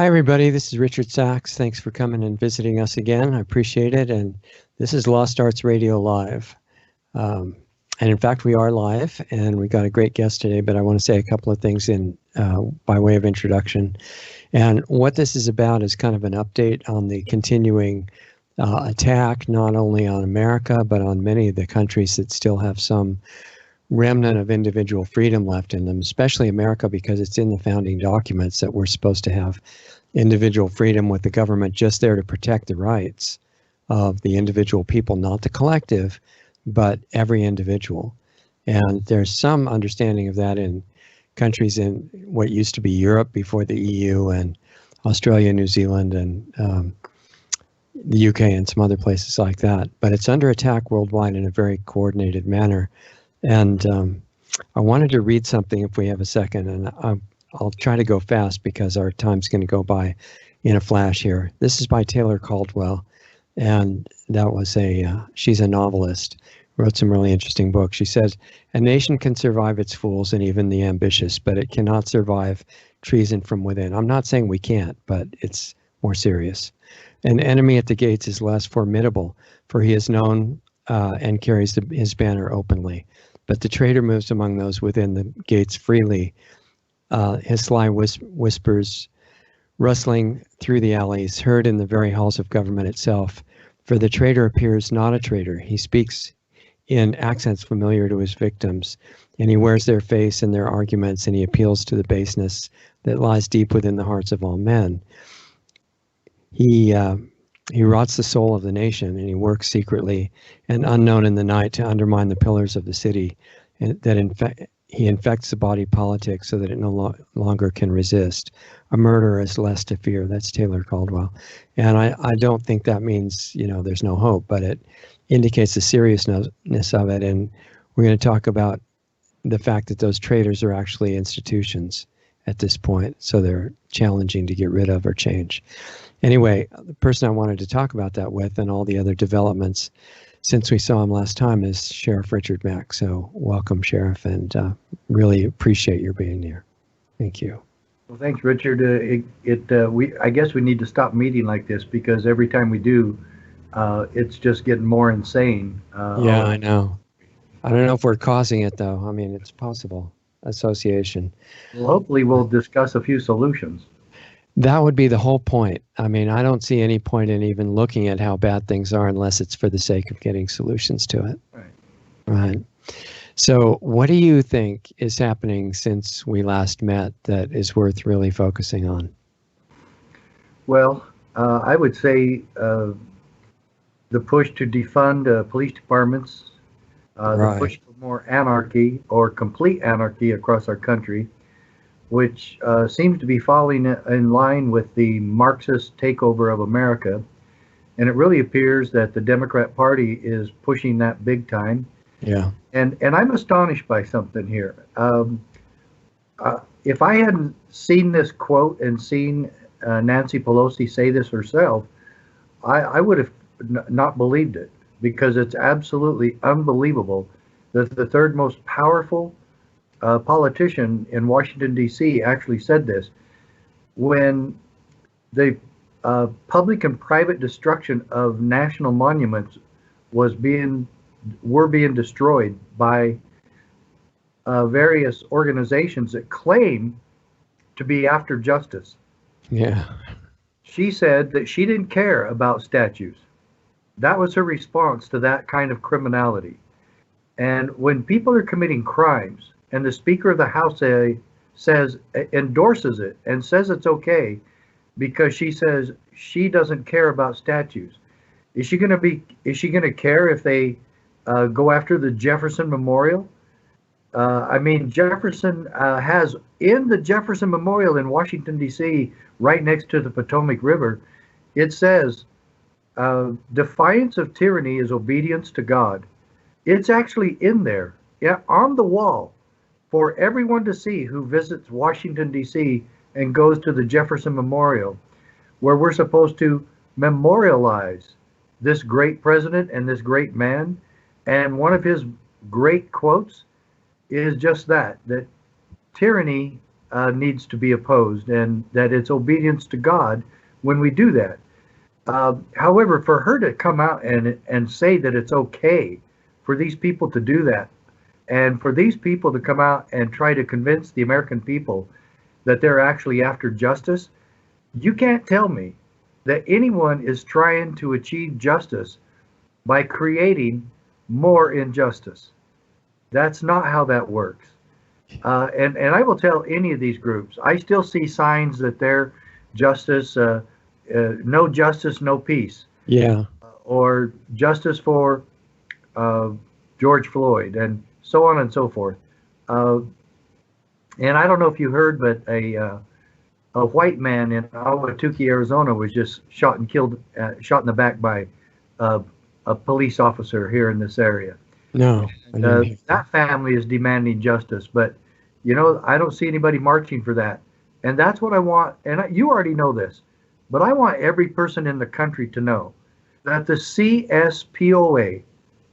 everybody. This is Richard Sachs. Thanks for coming and visiting us again. I appreciate it. And this is Lost Arts Radio Live. And in fact, we are live, and we got a great guest today. But I want to say a couple of things by way of introduction. And what this is about is kind of an update on the continuing attack, not only on America, but on many of the countries that still have some remnant of individual freedom left in them, especially America, because it's in the founding documents that we're supposed to have individual freedom with the government just there to protect the rights of the individual people, not the collective, but every individual. And there's some understanding of that in countries in what used to be Europe before the EU, and Australia, New Zealand, and the UK, and some other places like that. But it's under attack worldwide in a very coordinated manner. And I wanted to read something if we have a second, and I'll try to go fast because our time's going to go by in a flash here. This is by Taylor Caldwell, and that was she's a novelist, wrote some really interesting books. She says, "A nation can survive its fools and even the ambitious, but it cannot survive treason from within." I'm not saying we can't, but it's more serious. "An enemy at the gates is less formidable, for he is known and carries his banner openly. But the traitor moves among those within the gates freely. His sly whispers rustling through the alleys, heard in the very halls of government itself. For the traitor appears not a traitor. He speaks in accents familiar to his victims, and he wears their face and their arguments, and he appeals to the baseness that lies deep within the hearts of all men. He rots the soul of the nation, and he works secretly and unknown in the night to undermine the pillars of the city, and he infects the body politic so that it no longer can resist. A murderer is less to fear." That's Taylor Caldwell. And I don't think that means, there's no hope, but it indicates the seriousness of it. And we're going to talk about the fact that those traitors are actually institutions at this point, so they're challenging to get rid of or change. Anyway, the person I wanted to talk about that with and all the other developments since we saw him last time is Sheriff Richard Mack. So welcome, Sheriff, and really appreciate your being here. Thank you. Well, thanks, Richard. I guess we need to stop meeting like this, because every time we do, it's just getting more insane. Yeah, I know. I don't know if we're causing it, though. I mean, it's possible. Association. Well, hopefully we'll discuss a few solutions. That would be the whole point. I mean, I don't see any point in even looking at how bad things are unless it's for the sake of getting solutions to it. Right. So what do you think is happening since we last met that is worth really focusing on? Well, I would say the push to defund police departments, the push for more anarchy or complete anarchy across our country, which seems to be falling in line with the Marxist takeover of America. And it really appears that the Democrat Party is pushing that big time. Yeah. And I'm astonished by something here. If I hadn't seen this quote and seen Nancy Pelosi say this herself, I would have not believed it, because it's absolutely unbelievable that the third most powerful politician in Washington, D.C. actually said this. When the public and private destruction of national monuments were being destroyed by various organizations that claim to be after justice. Yeah. She said that she didn't care about statues. That was her response to that kind of criminality. And when people are committing crimes, and the Speaker of the House endorses it and says it's okay because she says she doesn't care about statues, is she going to care if they go after the Jefferson Memorial? I mean, Jefferson has, in the Jefferson Memorial in Washington, D.C., right next to the Potomac River, it says, "Defiance of tyranny is obedience to God." It's actually in there, on the wall, for everyone to see who visits Washington, D.C. and goes to the Jefferson Memorial, where we're supposed to memorialize this great president and this great man. And one of his great quotes is just that tyranny needs to be opposed, and that it's obedience to God when we do that. However, for her to come out and say that it's okay for these people to do that, and for these people to come out and try to convince the American people that they're actually after justice, you can't tell me that anyone is trying to achieve justice by creating more injustice. That's not how that works. And I will tell any of these groups, I still see signs that they're justice, no justice, no peace. Yeah. Or justice for George Floyd, and so on and so forth. And I don't know if you heard, but a white man in Ahwatukee, Arizona, was just shot and killed, shot in the back by a police officer here in this area. No. That family is demanding justice, but I don't see anybody marching for that. And that's what I want. And you already know this, but I want every person in the country to know that the CSPOA,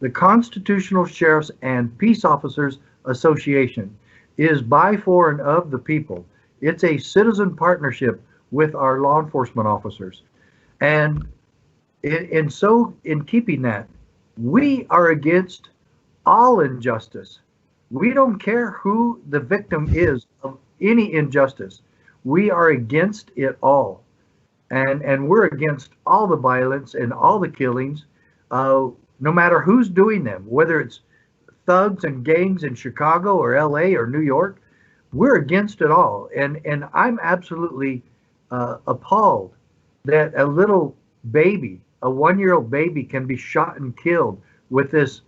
the Constitutional Sheriffs and Peace Officers Association, is by, for, and of the people. It's a citizen partnership with our law enforcement officers. And in keeping that, we are against all injustice. We don't care who the victim is of any injustice. We are against it all. And we're against all the violence and all the killings, no matter who's doing them, whether it's thugs and gangs in Chicago or LA or New York. We're against it all. And I'm absolutely appalled that a little baby, a 1-year-old baby, can be shot and killed with this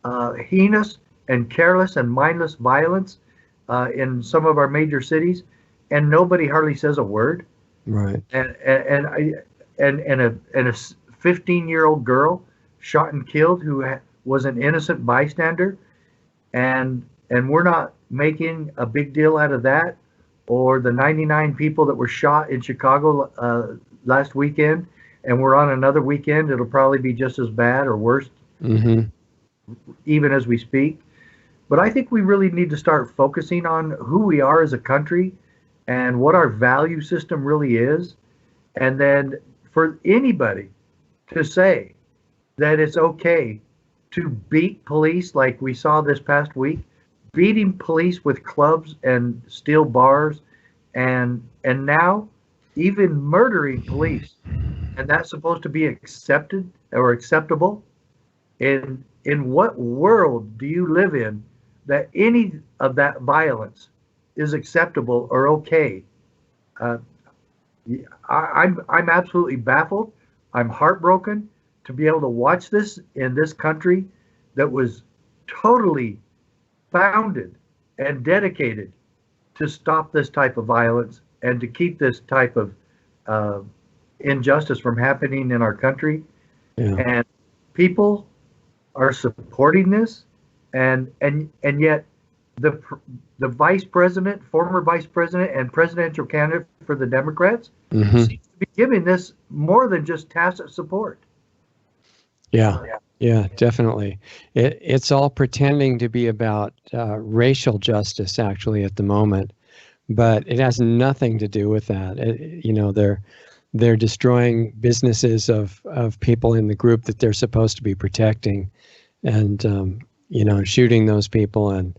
heinous and careless and mindless violence in some of our major cities, and nobody hardly says a word. Right. And a 15-year-old girl shot and killed who was an innocent bystander, and we're not making a big deal out of that, or the 99 people that were shot in Chicago last weekend, and we're on another weekend. It'll probably be just as bad or worse, even as we speak. But I think we really need to start focusing on who we are as a country and what our value system really is. And then for anybody to say that it's okay to beat police like we saw this past week, beating police with clubs and steel bars, and now even murdering police, and that's supposed to be accepted or acceptable. In what world do you live in that any of that violence is acceptable or okay? I'm absolutely baffled. I'm heartbroken to be able to watch this in this country that was totally founded and dedicated to stop this type of violence and to keep this type of injustice from happening in our country. Yeah. And people are supporting this, and yet the vice president, former vice president, and presidential candidate for the Democrats seems to be giving this more than just tacit support. Yeah, definitely. It's all pretending to be about racial justice, actually, at the moment, but it has nothing to do with that. They're destroying businesses of people in the group that they're supposed to be protecting, and shooting those people. And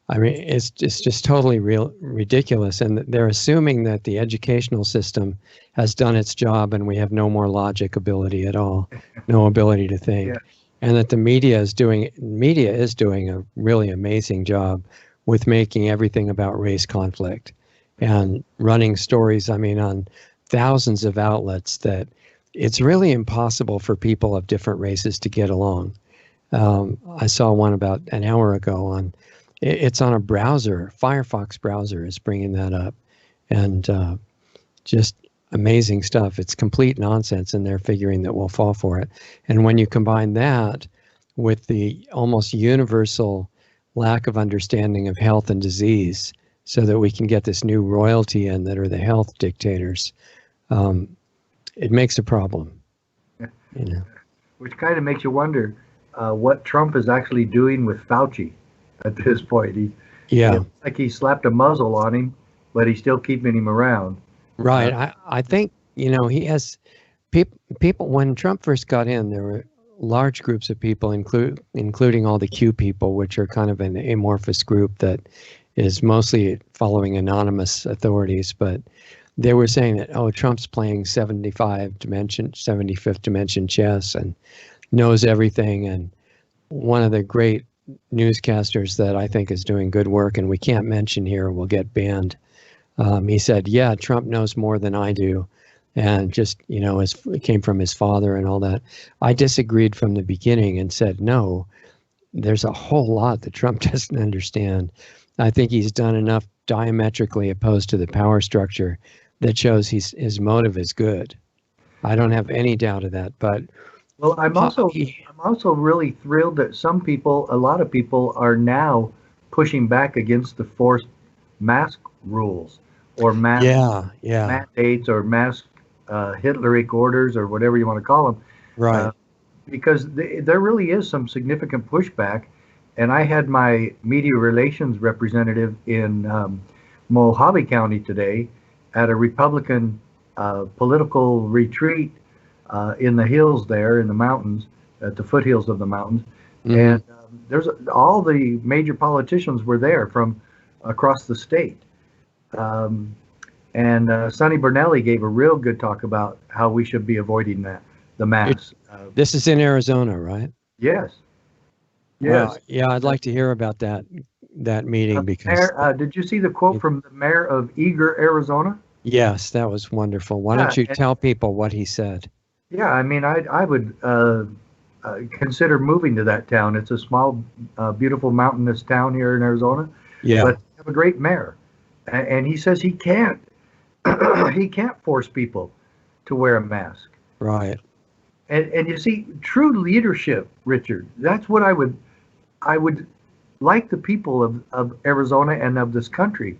I mean, it's just totally ridiculous. And they're assuming that the educational system has done its job and we have no more logic ability at all, no ability to think. Yeah. And that the media is doing a really amazing job with making everything about race conflict and running stories, on thousands of outlets, that it's really impossible for people of different races to get along. I saw one about an hour ago it's on a browser. Firefox browser is bringing that up, and just amazing stuff. It's complete nonsense, and they're figuring that we'll fall for it. And when you combine that with the almost universal lack of understanding of health and disease, so that we can get this new royalty in that are the health dictators, it makes a problem. Which kind of makes you wonder what Trump is actually doing with Fauci at this point. It's like he slapped a muzzle on him, but he's still keeping him around. Right. I think, he has people, when Trump first got in, there were large groups of people, including all the Q people, which are kind of an amorphous group that is mostly following anonymous authorities. But they were saying that, oh, Trump's playing 75th dimension chess and knows everything. And one of the great newscasters that I think is doing good work, and we can't mention here, will get banned. He said, yeah, Trump knows more than I do. And just, it came from his father and all that. I disagreed from the beginning and said, no, there's a whole lot that Trump doesn't understand. I think he's done enough diametrically opposed to the power structure that shows his motive is good. I don't have any doubt of that. But well, I'm also really thrilled that a lot of people are now pushing back against the forced mask rules or mandates or mask Hitleric orders or whatever you want to call them. Right. Because there really is some significant pushback. And I had my media relations representative in Mojave County today at a Republican political retreat in the hills there in the mountains, at the foothills of the mountains. And there's all the major politicians were there from across the state. And Sonny Bernelli gave a real good talk about how we should be avoiding the mask. This is in Arizona, right? Yes. Yes. Wow. Yeah, I'd like to hear about that meeting because. Did you see the quote from the mayor of Eager, Arizona? Yes, that was wonderful. Why don't you tell people what he said? Yeah, I mean, I would consider moving to that town. It's a small, beautiful mountainous town here in Arizona. Yeah. But they have a great mayor, and he says he can't force people to wear a mask. Right. And you see, true leadership, Richard, that's what I would like the people of Arizona and of this country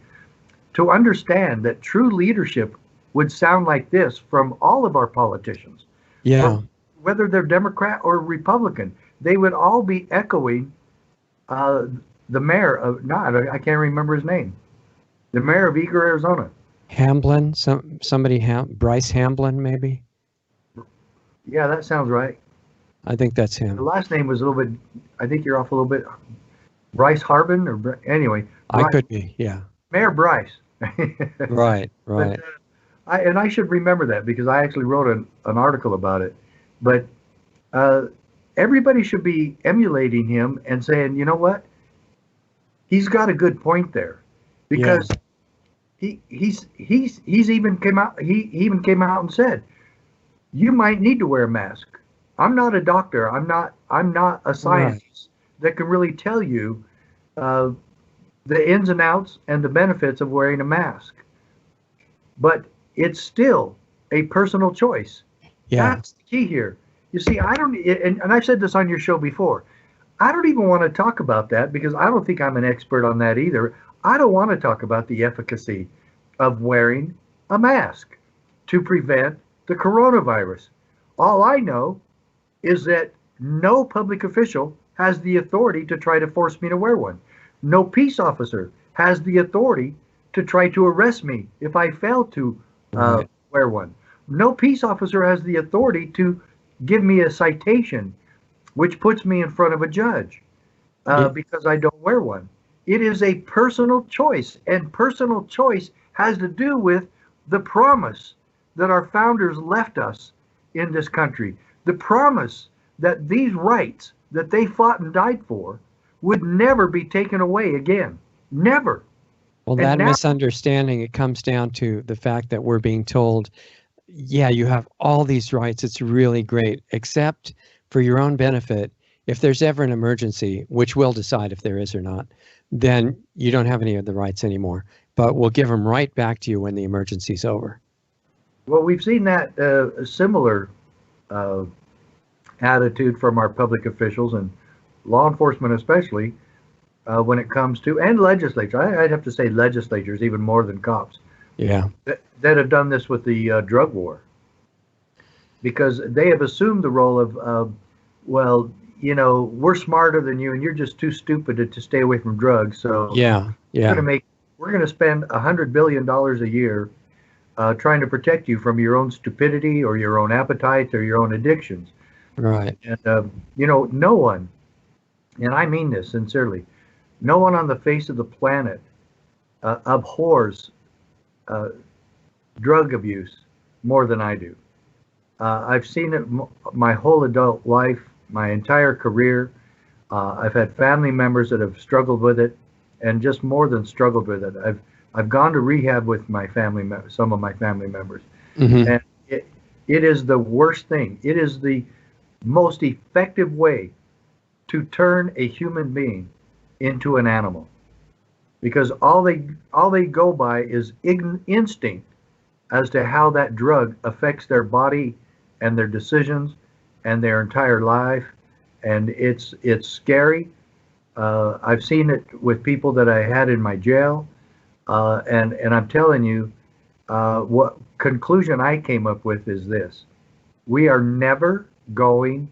to understand, that true leadership would sound like this from all of our politicians. Yeah. Whether they're Democrat or Republican, they would all be echoing the mayor of, I can't remember his name, the mayor of Eager, Arizona. Hamblin, Bryce Hamblin, maybe? Yeah, that sounds right. I think that's him. The last name was a little bit, I think you're off a little bit. Bryce Harbin, or anyway. I could be, yeah. Mayor Bryce. Right. But, I should remember that because I actually wrote an article about it. But everybody should be emulating him and saying, you know what? He's got a good point there, because he even came out and said, you might need to wear a mask. I'm not a doctor. I'm not a scientist that can really tell you the ins and outs and the benefits of wearing a mask. But it's still a personal choice. Yeah. That's the key here. You see, and I've said this on your show before, I don't even want to talk about that because I don't think I'm an expert on that either. I don't want to talk about the efficacy of wearing a mask to prevent the coronavirus. All I know is that no public official has the authority to try to force me to wear one. No peace officer has the authority to try to arrest me if I fail to wear one. No peace officer has the authority to give me a citation, which puts me in front of a judge because I don't wear one. It is a personal choice, and personal choice has to do with the promise that our founders left us in this country. The promise that these rights that they fought and died for would never be taken away again. Never. Well, that misunderstanding, it comes down to the fact that we're being told, yeah, you have all these rights. It's really great, except for your own benefit. If there's ever an emergency, which we'll decide if there is or not, then you don't have any of the rights anymore. But we'll give them right back to you when the emergency's over. Well, we've seen that similar attitude from our public officials and law enforcement, especially when it comes to, and legislature. I'd have to say legislatures even more than cops. Yeah. That have done this with the drug war, because they have assumed the role of, well, you know, we're smarter than you, and you're just too stupid to stay away from drugs. So we're we're going to spend $100 billion a year trying to protect you from your own stupidity or your own appetites or your own addictions. Right. And, no one, and I mean this sincerely, no one on the face of the planet abhors drug abuse more than I do. I've seen it my whole adult life, my entire career. I've had family members that have struggled with it, and just more than struggled with it. I've gone to rehab with some of my family members, Mm-hmm. and it is the worst thing. It is the most effective way to turn a human being into an animal, because all they go by is instinct as to how that drug affects their body and their decisions and their entire life, and it's scary. I've seen it with people that I had in my jail, and I'm telling you, what conclusion I came up with is this: we are never going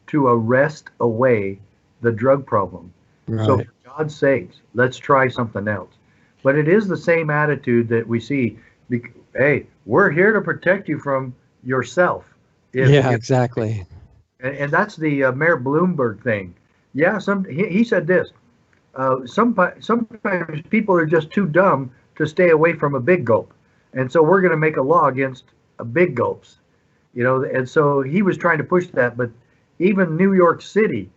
to arrest away the drug problem. So Right. for God's sakes, let's try something else. But it is the same attitude that we see. Hey, we're here to protect you from yourself. Yeah, If exactly. and that's the Mayor Bloomberg thing. Yeah, he said this. Sometimes people are just too dumb to stay away from a big gulp, and so we're going to make a law against big gulps. And so he was trying to push that, but even New York City,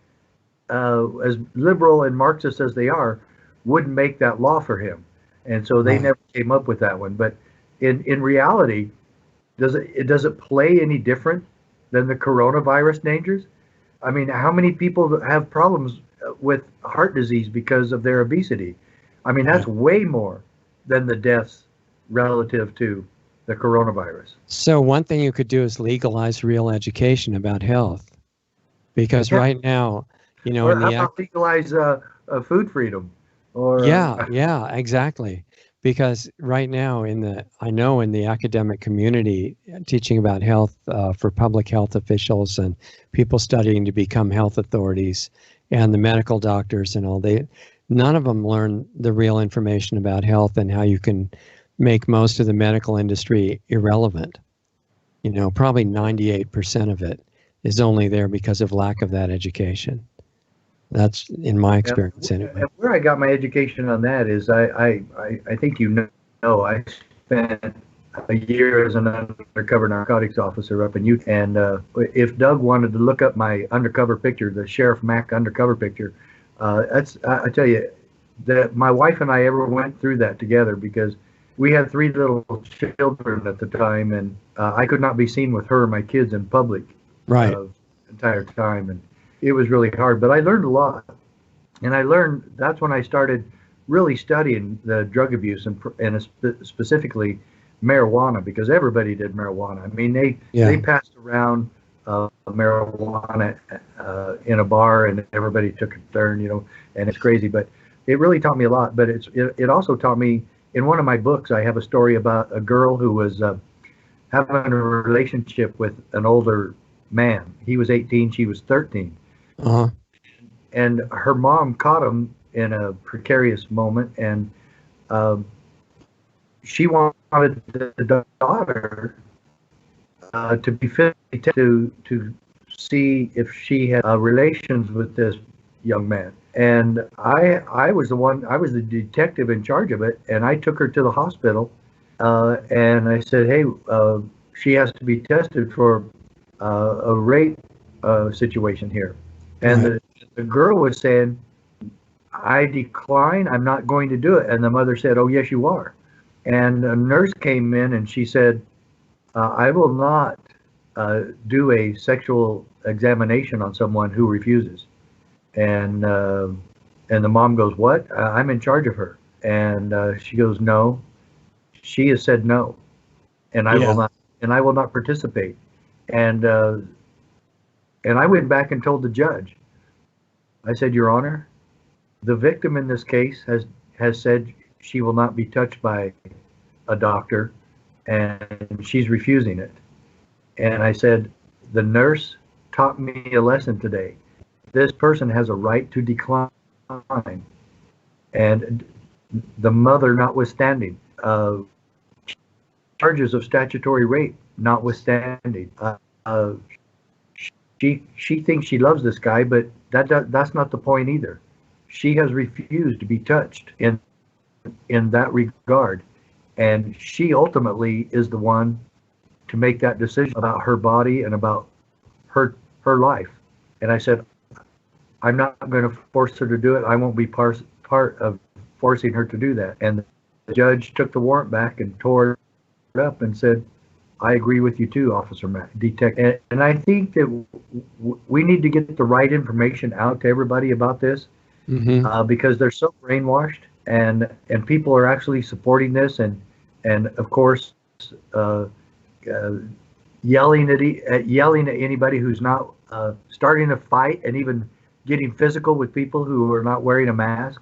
as liberal and Marxist as they are, wouldn't make that law for him, and so they Right. never came up with that one. But in reality, does it play any different than the coronavirus dangers? I mean, how many people have problems with heart disease because of their obesity? I mean, that's Right. way more than the deaths relative to the coronavirus. So one thing you could do is legalize real education about health, because Yeah. right now, Or in how the about legalize food freedom? Or yeah, yeah, exactly. Because right now I know in the academic community, teaching about health for public health officials and people studying to become health authorities and the medical doctors and all, none of them learn the real information about health and how you can make most of the medical industry irrelevant. Probably 98% of it is only there because of lack of that education. That's in my and experience anyway. where I got my education on that is I think I spent a year as an undercover narcotics officer up in Utah. And if Doug wanted to look up my undercover picture, the Sheriff Mack undercover picture, I tell you that my wife and I ever went through that together because we had three little children at the time, and I could not be seen with her and my kids in public Right. the entire time, and it was really hard. But I learned a lot, and that's when I started really studying the drug abuse and specifically marijuana, because everybody did marijuana. I mean, they Yeah. passed around marijuana in a bar, and everybody took a turn, and it's crazy. But it really taught me a lot. But it also taught me, in one of my books, I have a story about a girl who was having a relationship with an older man. He was 18, she was 13, Uh-huh. and her mom caught him in a precarious moment, and um, she wanted the daughter to be physically tested to see if she had relations with this young man. And I was the detective in charge of it, and I took her to the hospital, and I said, hey, she has to be tested for a rape situation here. And Right. the girl was saying, I decline, I'm not going to do it. And the mother said, oh, yes, you are. And a nurse came in and she said, I will not do a sexual examination on someone who refuses. And the mom goes, what? I'm in charge of her. And she goes, no, she has said no, and Yeah. I will not participate. And and I went back and told the judge. I said, Your Honor, the victim in this case has said she will not be touched by a doctor, and she's refusing it. And I said, the nurse taught me a lesson today. This person has a right to decline. And the mother notwithstanding, charges of statutory rape notwithstanding. Uh, she thinks she loves this guy, but that's not the point either. She has refused to be touched in that regard, and she ultimately is the one to make that decision about her body and about her life. And I said, I'm not going to force her to do it. I won't be part of forcing her to do that. And the judge took the warrant back and tore it up and said, I agree with you too, Officer Mack, Detective. And I think that we need to get the right information out to everybody about this, because they're so brainwashed, and people are actually supporting this, and of course, yelling at anybody who's not starting a fight, and even getting physical with people who are not wearing a mask.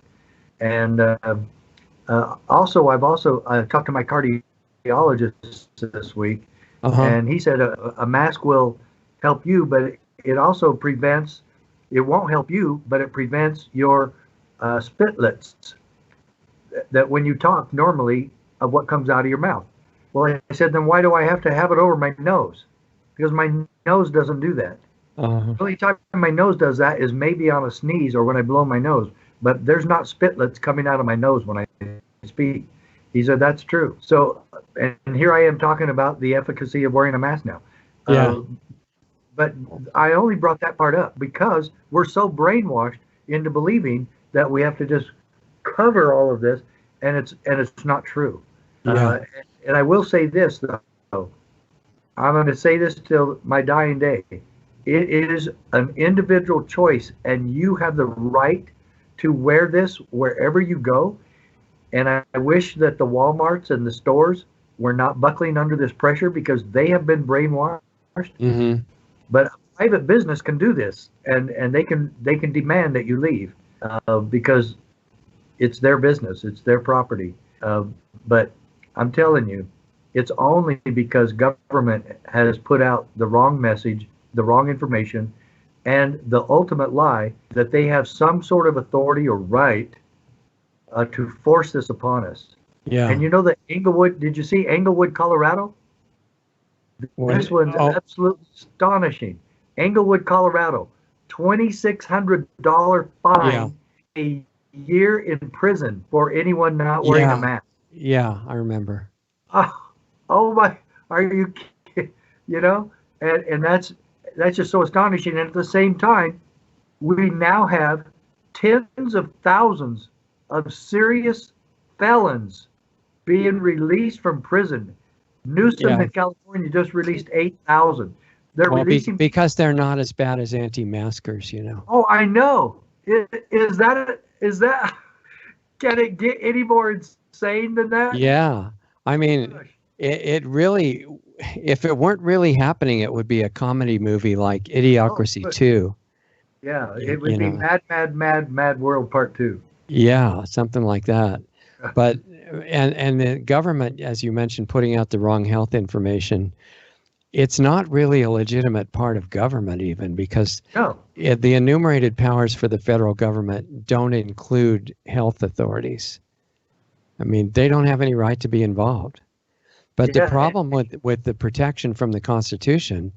And also, I've also talked to my cardiologist this week, and he said a mask will help you, but it also prevents. It won't help you, but it prevents your spitlets that when you talk normally of what comes out of your mouth. Well, I said, then why do I have to have it over my nose? Because my nose doesn't do that. The only time my nose does that is maybe on a sneeze or when I blow my nose, but there's not spitlets coming out of my nose when I speak. He said, that's true. So, and here I am talking about the efficacy of wearing a mask now. But I only brought that part up because we're so brainwashed into believing that we have to just cover all of this, and it's not true. And I will say this, though. I'm going to say this till my dying day. It is an individual choice, and you have the right to wear this wherever you go. And I wish that the Walmarts and the stores were not buckling under this pressure, because they have been brainwashed. But a private business can do this, and they can demand that you leave, because it's their business, it's their property. But I'm telling you, it's only because government has put out the wrong message, the wrong information, and the ultimate lie that they have some sort of authority or right to force this upon us. And you know that Englewood, did you see Englewood, Colorado? This one's absolutely astonishing. Englewood, Colorado, $2,600 fine, a year in prison for anyone not wearing a mask. I remember. Oh my, are you kidding? You know, and that's just so astonishing. And at the same time, we now have tens of thousands of serious felons being released from prison. Newsom in California just released 8,000. They're releasing because they're not as bad as anti-maskers, you know. Oh, I know. Is that can it get any more insane than that? Yeah, I mean, it really, if it weren't really happening, it would be a comedy movie like Idiocracy 2. Yeah, it would be Mad World Part 2. Yeah, something like that. But and the government, as you mentioned, putting out the wrong health information, it's not really a legitimate part of government even, because the enumerated powers for the federal government don't include health authorities. I mean, they don't have any right to be involved. But the problem with the protection from the Constitution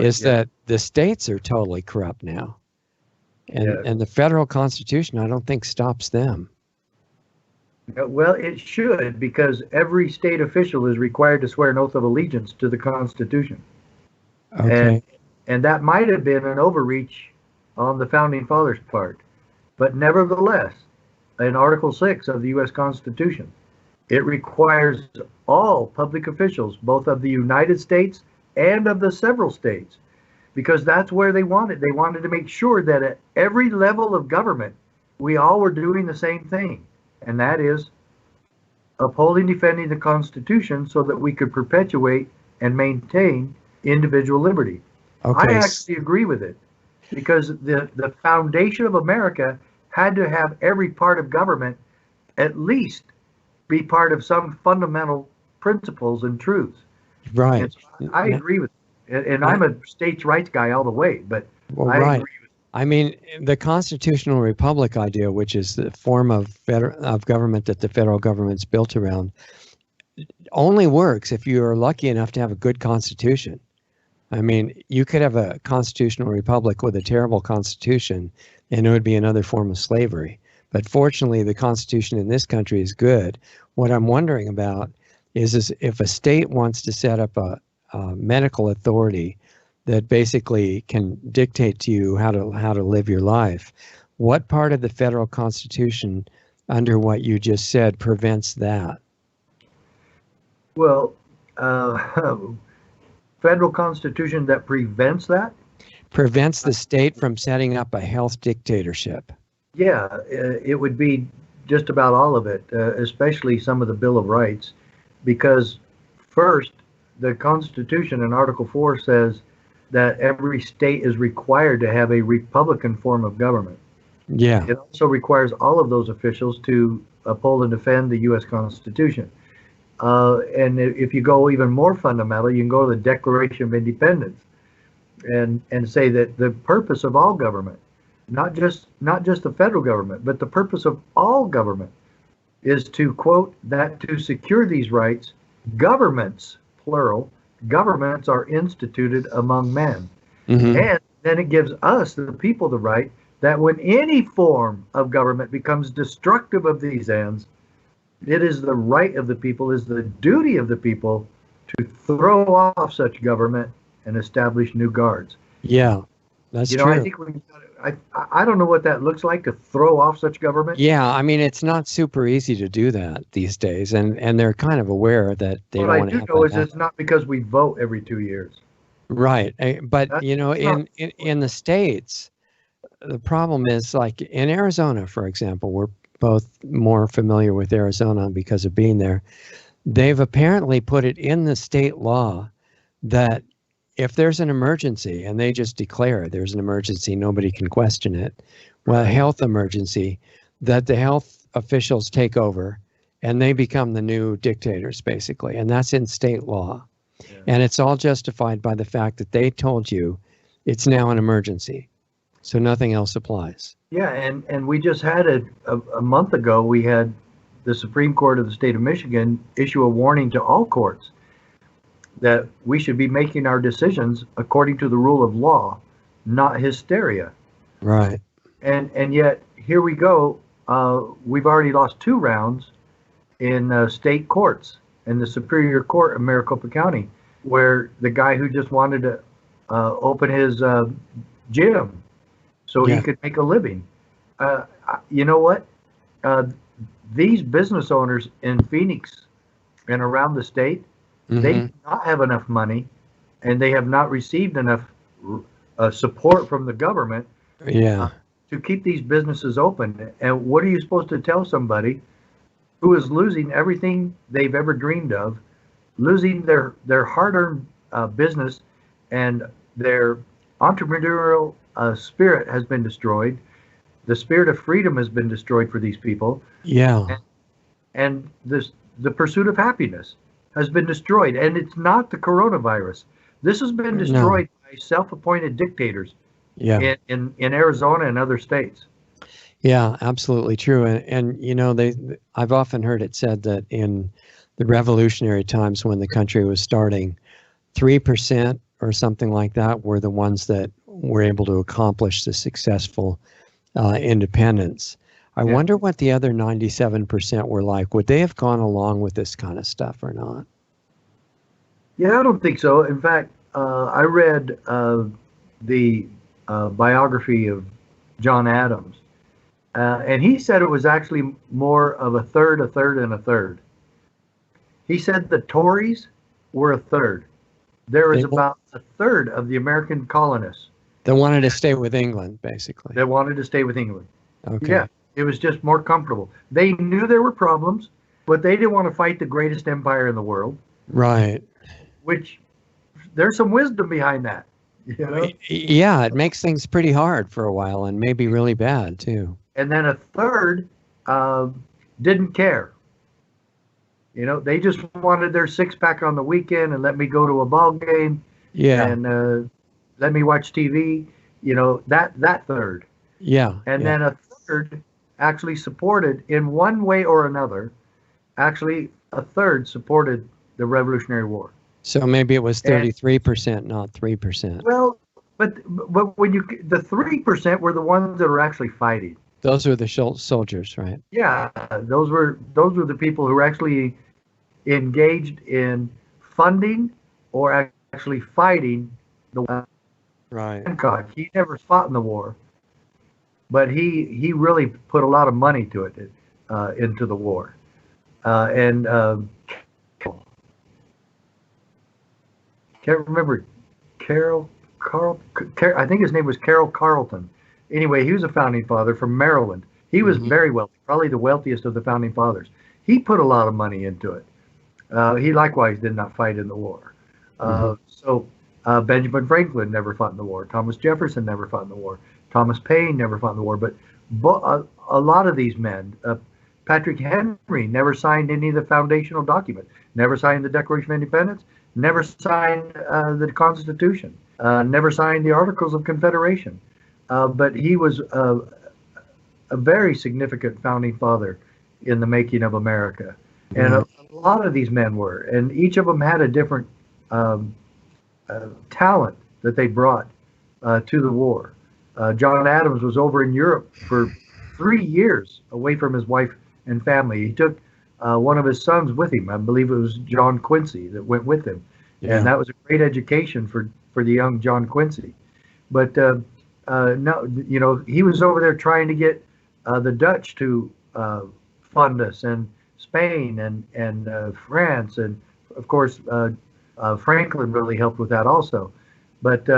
is that the states are totally corrupt now. And the federal Constitution, I don't think, stops them. Well, it should, because every state official is required to swear an oath of allegiance to the Constitution. Okay. And that might have been an overreach on the Founding Fathers' part. But nevertheless, in Article 6 of the U.S. Constitution, it requires all public officials, both of the United States and of the several states, because that's where they wanted. They wanted to make sure that at every level of government, we all were doing the same thing. And that is upholding, defending the Constitution so that we could perpetuate and maintain individual liberty. I actually agree with it, because the foundation of America had to have every part of government at least be part of some fundamental principles and truths. Right. And so I agree with it. And I'm a states' rights guy all the way, but I agree with it. I mean, the constitutional republic idea, which is the form of government that the federal government's built around, only works if you are lucky enough to have a good constitution. I mean, you could have a constitutional republic with a terrible constitution, and it would be another form of slavery. But fortunately, the constitution in this country is good. What I'm wondering about is if a state wants to set up a medical authority that basically can dictate to you how to live your life, what part of the federal constitution, under what you just said, prevents that? Well, federal constitution that prevents that? Prevents the state from setting up a health dictatorship. Yeah, it would be just about all of it, especially some of the Bill of Rights, because first, the Constitution in Article 4 says that every state is required to have a Republican form of government. Yeah. It also requires all of those officials to uphold and defend the U.S. Constitution. And if you go even more fundamental, you can go to the Declaration of Independence and say that the purpose of all government, not just the federal government, but the purpose of all government is to, quote, that to secure these rights, governments, plural, governments are instituted among men. Mm-hmm. And then it gives us, the people, the right that when any form of government becomes destructive of these ends, it is the right of the people, is the duty of the people to throw off such government and establish new guards. Yeah, that's true. I think I don't know what that looks like, to throw off such government. Yeah, I mean, it's not super easy to do that these days, and they're kind of aware that they don't want to have that. What I do know is it's not because we vote every 2 years. Right, but in the States, the problem is, like in Arizona, for example, we're both more familiar with Arizona because of being there. They've apparently put it in the state law that if there's an emergency, and they just declare there's an emergency, nobody can question it. Well, a health emergency, that the health officials take over and they become the new dictators, basically. And that's in state law. Yeah. And it's all justified by the fact that they told you it's now an emergency. So nothing else applies. Yeah, and we just had a month ago, we had the Supreme Court of the state of Michigan issue a warning to all courts that we should be making our decisions according to the rule of law, not hysteria. Right. And yet, here we go. We've already lost 2 rounds in state courts, in the Superior Court of Maricopa County, where the guy who just wanted to open his gym so he could make a living. You know what? These business owners in Phoenix and around the state, they do not have enough money, and they have not received enough support from the government to keep these businesses open. And what are you supposed to tell somebody who is losing everything they've ever dreamed of, losing their hard-earned business, and their entrepreneurial spirit has been destroyed? The spirit of freedom has been destroyed for these people. Yeah. And the pursuit of happiness has been destroyed. And it's not the coronavirus. This has been destroyed by self-appointed dictators in Arizona and other states. Yeah, absolutely true. And I've often heard it said that in the revolutionary times when the country was starting, 3% or something like that were the ones that were able to accomplish the successful independence. I wonder what the other 97% were like. Would they have gone along with this kind of stuff or not? Yeah, I don't think so. In fact, I read the biography of John Adams, and he said it was actually more of a third, and a third. He said the Tories were a third. There was about a third of the American colonists that wanted to stay with England, basically. They wanted to stay with England. Okay. Yeah, it was just more comfortable. They knew there were problems, but they didn't want to fight the greatest empire in the world. Right. Which, there's some wisdom behind that. You know? Yeah, it makes things pretty hard for a while, and maybe really bad too. And then a third didn't care. You know, they just wanted their 6-pack on the weekend and let me go to a ball game. Yeah. And let me watch TV. that third. Yeah, And yeah. then a third actually supported, in one way or another, actually a third supported the Revolutionary War. So maybe it was And 33%, not 3%. well, but when the 3% were the ones that were actually fighting. Those were the soldiers, right? Yeah, those were the people who were actually engaged in funding or actually fighting the Right. Hancock. He never fought in the war, but he really put a lot of money to it, into the war. And can't remember Carol Carl. I think his name was Carroll Carleton. Anyway, he was a founding father from Maryland. He was Hmm. very wealthy, probably the wealthiest of the founding fathers. He put a lot of money into it. He likewise did not fight in the war. Hmm. So Benjamin Franklin never fought in the war. Thomas Jefferson never fought in the war. Thomas Paine never fought in the war. But a lot of these men, Patrick Henry never signed any of the foundational documents, never signed the Declaration of Independence, never signed the Constitution, never signed the Articles of Confederation. But he was a very significant founding father in the making of America. And Right. a lot of these men were, and each of them had a different talent that they brought to the war. John Adams was over in Europe for 3 years away from his wife and family. He took one of his sons with him. I believe it was John Quincy that went with him. And Yeah. that was a great education for the young John Quincy. But no, he was over there trying to get the Dutch to fund us, and Spain and France, and of course Franklin really helped with that also. But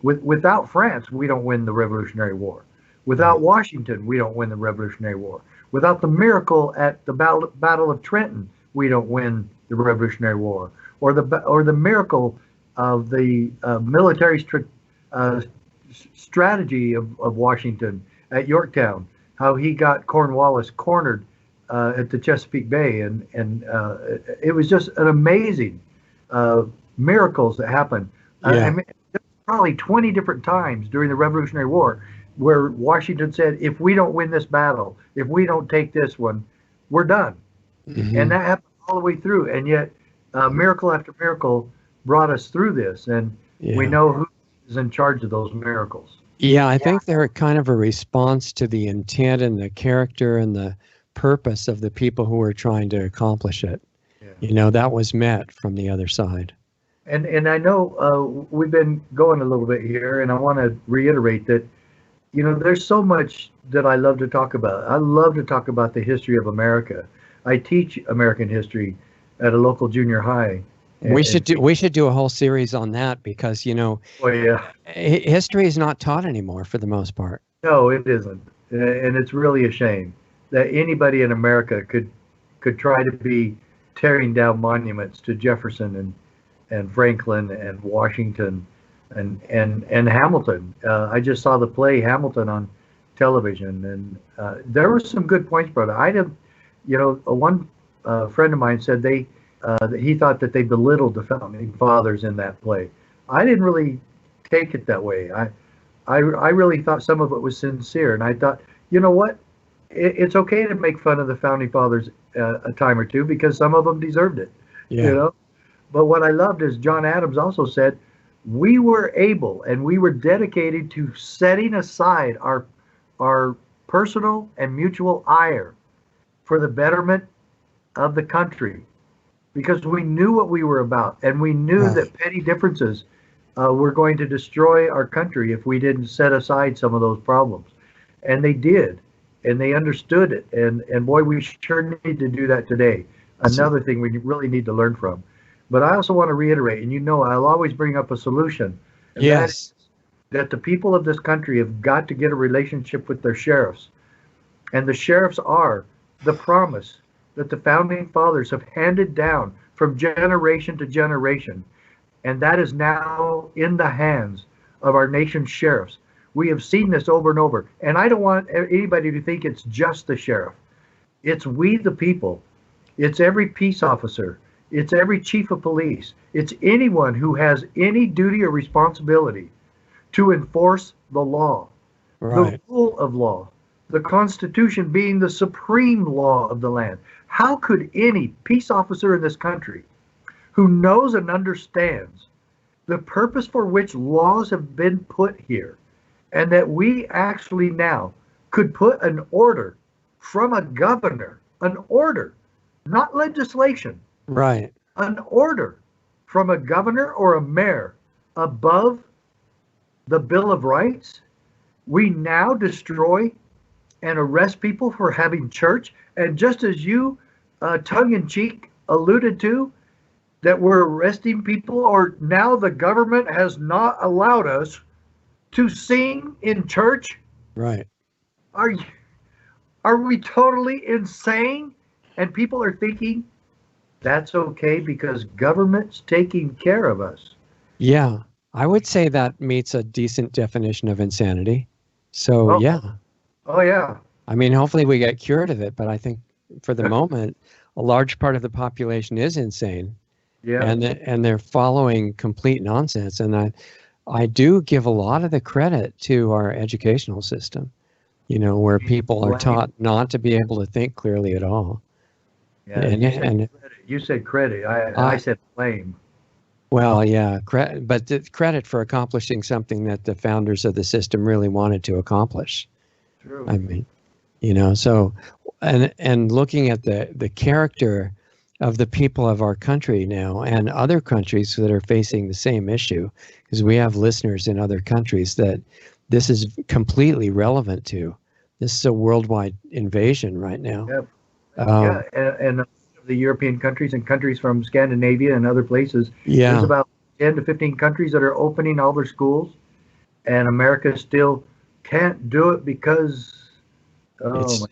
without France, we don't win the Revolutionary War. Without Right. Washington, we don't win the Revolutionary War. Without the miracle at the Battle of Trenton, we don't win the Revolutionary War. Or the miracle of the uh, strategy of Washington at Yorktown, how he got Cornwallis cornered at the Chesapeake Bay, and it was just an amazing uh, miracles that happened. I Yeah. mean, probably 20 different times during the Revolutionary War where Washington said, if we don't win this battle, if we don't take this one, we're done. And Hmm. that happened all the way through. And yet, miracle after miracle brought us through this. And we Yeah. know who is in charge of those miracles. Yeah, I think they're kind of a response to the intent and the character and the purpose of the people who were trying to accomplish it. Yeah. That was met from the other side. And I know we've been going a little bit here, and I want to reiterate that there's so much that I love to talk about. I love to talk about the history of America. I teach American history at a local junior high, We and should do a whole series on that because, oh yeah, history is not taught anymore for the most part. no, it isn't, and it's really a shame that anybody in America could try to be tearing down monuments to Jefferson and Franklin and Washington and Hamilton. I just saw the play Hamilton on television, and there were some good points brought up. I didn't, one friend of mine said that he thought that they belittled the founding fathers in that play. I didn't really take it that way. I really thought some of it was sincere, and I thought, you know what, it's okay to make fun of the founding fathers a time or two because some of them deserved it, you Yeah. know. But what I loved is John Adams also said, we were able and we were dedicated to setting aside our personal and mutual ire for the betterment of the country because we knew what we were about and we knew Right. that petty differences were going to destroy our country if we didn't set aside some of those problems. And they did, and they understood it. And boy, we sure need to do that today. So, Another thing we really need to learn from. But I also want to reiterate, and I'll always bring up a solution, and that is yes. that the people of this country have got to get a relationship with their sheriffs. And the sheriffs are the promise that the founding fathers have handed down from generation to generation. And that is now in the hands of our nation's sheriffs. We have seen this over and over. And I don't want anybody to think it's just the sheriff. It's we, the people. It's every peace officer. It's every chief of police. It's anyone who has any duty or responsibility to enforce the law, Right. the rule of law, the Constitution being the supreme law of the land. How could any peace officer in this country who knows and understands the purpose for which laws have been put here, and that we actually now could put an order from a governor, an order, not legislation, Right. an order from a governor or a mayor above the Bill of Rights? We now destroy and arrest people for having church. And just as you tongue in cheek alluded to, that we're arresting people, or now the government has not allowed us to sing in church. Right. Are are we totally insane? And people are thinking that's okay because government's taking care of us. Yeah. I would say that meets a decent definition of insanity. So, Oh, yeah. oh yeah. I mean, hopefully we get cured of it, but I think for the moment, a large part of the population is insane. Yeah. And they're following complete nonsense. And I do give a lot of the credit to our educational system, where people are taught not to be able to think clearly at all. Yeah. And you said credit. I said blame. Well, yeah, but the credit for accomplishing something that the founders of the system really wanted to accomplish. True. I mean, so and looking at the character of the people of our country now and other countries that are facing the same issue, because we have listeners in other countries that this is completely relevant to. This is a worldwide invasion right now. Yep. Yeah, and the European countries and countries from Scandinavia and other places. Yeah. There's about 10 to 15 countries that are opening all their schools, and America still can't do it because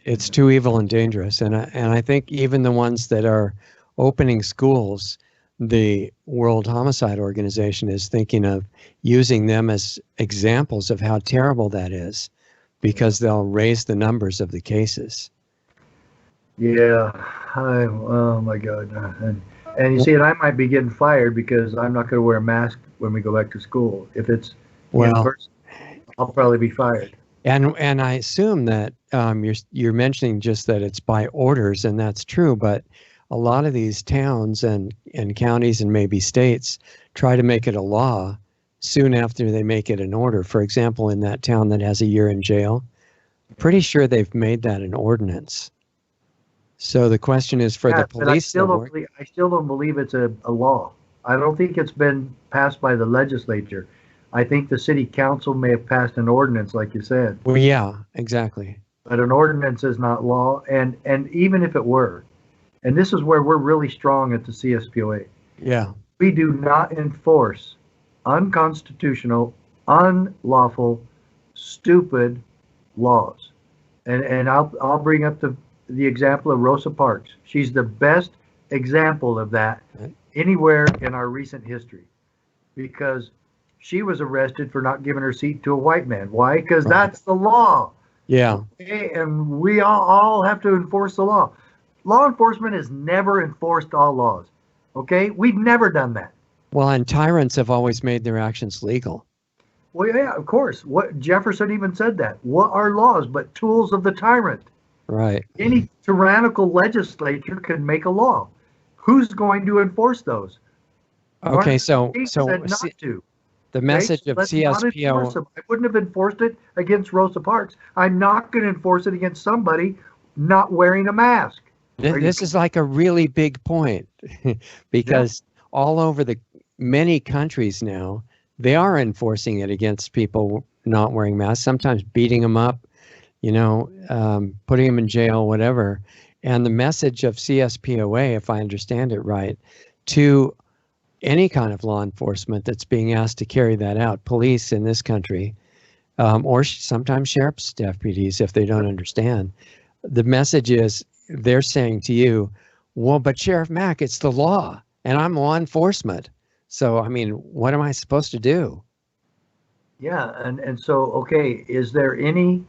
it's too evil and dangerous. And I think even the ones that are opening schools, the World Homicide Organization is thinking of using them as examples of how terrible that is, because they'll raise the numbers of the cases. Yeah. Oh my God. And you see, and I might be getting fired because I'm not going to wear a mask when we go back to school. If it's in person, I'll probably be fired. And I assume that you're mentioning just that it's by orders, and that's true. But a lot of these towns and counties and maybe states try to make it a law soon after they make it an order. For example, in that town that has a year in jail, pretty sure they've made that an ordinance. So the question is for the police. I still don't believe it's a law. I don't think it's been passed by the legislature. I think the city council may have passed an ordinance, like you said. Well, yeah, exactly. But an ordinance is not law. And even if it were, and this is where we're really strong at the CSPOA. Yeah. We do not enforce unconstitutional, unlawful, stupid laws. And I'll bring up the example of Rosa Parks. She's the best example of that anywhere in our recent history, because she was arrested for not giving her seat to a white man. Why? Because that's the law. Yeah. Okay? And we all have to enforce the law. Law enforcement has never enforced all laws. Okay? We've never done that. Well, and tyrants have always made their actions legal. Well, yeah, of course. What Jefferson even said that. What are laws but tools of the tyrant? Right. Any tyrannical legislature can make a law. Who's going to enforce those? Okay, so the message of CSPO. I wouldn't have enforced it against Rosa Parks. I'm not going to enforce it against somebody not wearing a mask. This is like a really big point, because all over the many countries now, they are enforcing it against people not wearing masks, sometimes beating them up, putting them in jail, whatever. And the message of CSPOA, if I understand it right, to any kind of law enforcement that's being asked to carry that out, police in this country, or sometimes sheriff's deputies if they don't understand, the message is they're saying to you, well, but Sheriff Mack, it's the law, and I'm law enforcement. So, I mean, what am I supposed to do? Yeah, and so, okay, is there any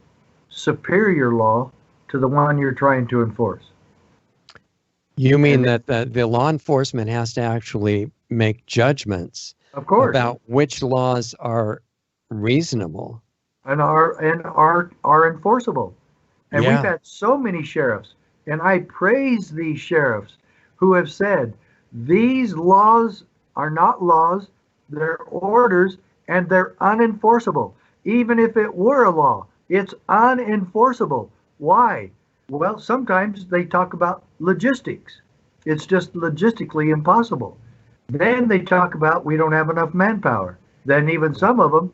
superior law to the one you're trying to enforce? You mean that the law enforcement has to actually make judgments, of course, about which laws are reasonable. and are enforceable. And we've Yeah. had so many sheriffs, and I praise these sheriffs who have said these laws are not laws, they're orders, and they're unenforceable. Even if it were a law, it's unenforceable. Why? Well, sometimes they talk about logistics. It's just logistically impossible. Then they talk about we don't have enough manpower. Then even some of them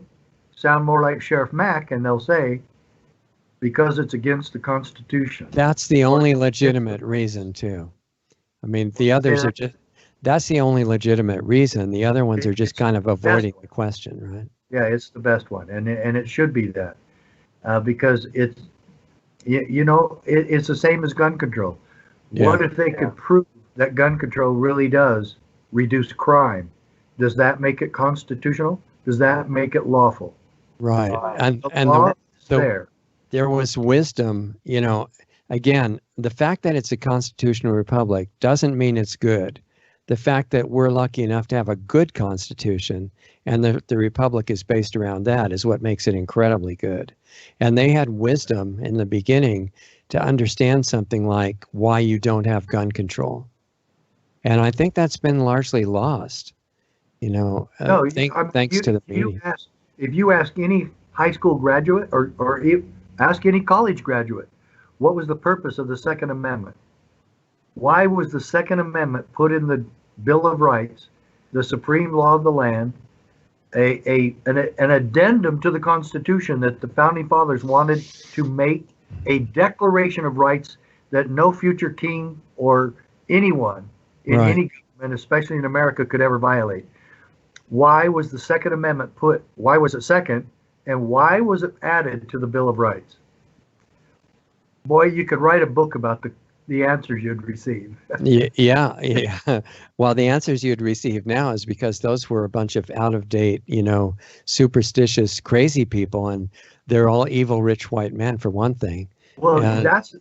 sound more like Sheriff Mack, and they'll say because it's against the Constitution. That's the only legitimate reason too. I mean, the others are just, that's the only legitimate reason. The other ones are just kind of avoiding the question, right? Yeah, it's the best one, and it should be that because it's the same as gun control. What Yeah. if they could prove that gun control really does reduce crime? Does that make it constitutional? Does that make it lawful? Right. The And law is the there. there was wisdom, again, the fact that it's a constitutional republic doesn't mean it's good. The fact that we're lucky enough to have a good constitution and the republic is based around that is what makes it incredibly good. And they had wisdom in the beginning to understand something like why you don't have gun control. And I think that's been largely lost, No, thanks to the media. if you ask any high school graduate or ask any college graduate, what was the purpose of the Second Amendment? Why was the Second Amendment put in the Bill of Rights, the supreme law of the land, an addendum to the Constitution that the founding fathers wanted to make a declaration of rights that no future king or anyone in Right. any government, especially in America, could ever violate? Why was the Second Amendment why was it second, and why was it added to the Bill of Rights? Boy, you could write a book about the answers you'd receive. Yeah. Well, the answers you'd receive now is because those were a bunch of out of date, superstitious, crazy people, and they're all evil, rich white men for one thing. Well, And that's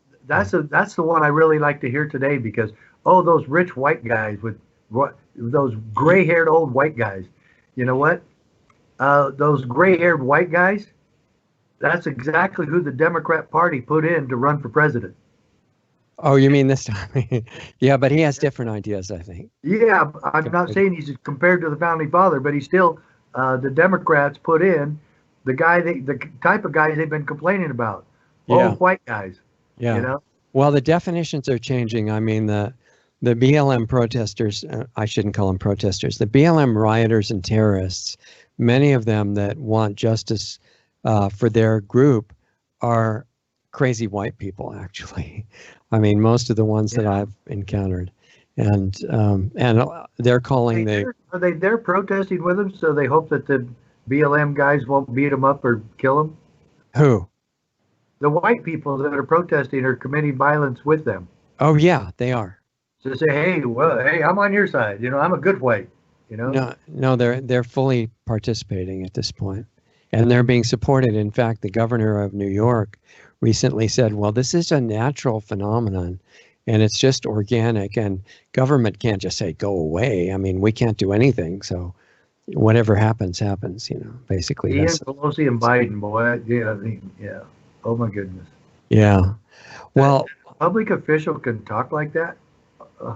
the one I really like to hear today because those rich white guys with those gray-haired old white guys. You know what? Those gray-haired white guys, that's exactly who the Democrat Party put in to run for president. oh, you mean this time? Yeah, but he has different ideas, I think. Yeah, I'm not saying he's compared to the founding father, but he's still the Democrats put in the type of guys they've been complaining about. Yeah. Old white guys. Yeah. You know? Well, the definitions are changing. I mean, the BLM protesters, I shouldn't call them protesters, the BLM rioters and terrorists, many of them that want justice for their group are crazy white people, actually. I mean, most of the ones that I've encountered. And they're calling Are they there protesting with them so they hope that the BLM guys won't beat them up or kill them? Who? The white people that are protesting are committing violence with them. Oh, yeah, they are. To say, hey, I'm on your side. I'm a good white. No, they're fully participating at this point, and they're being supported. In fact, the governor of New York recently said, well, this is a natural phenomenon, and it's just organic, and government can't just say, go away. I mean, we can't do anything, so whatever happens, basically. Ian Pelosi and Biden, boy, yeah. Oh, my goodness. Yeah. Well, a public official can talk like that?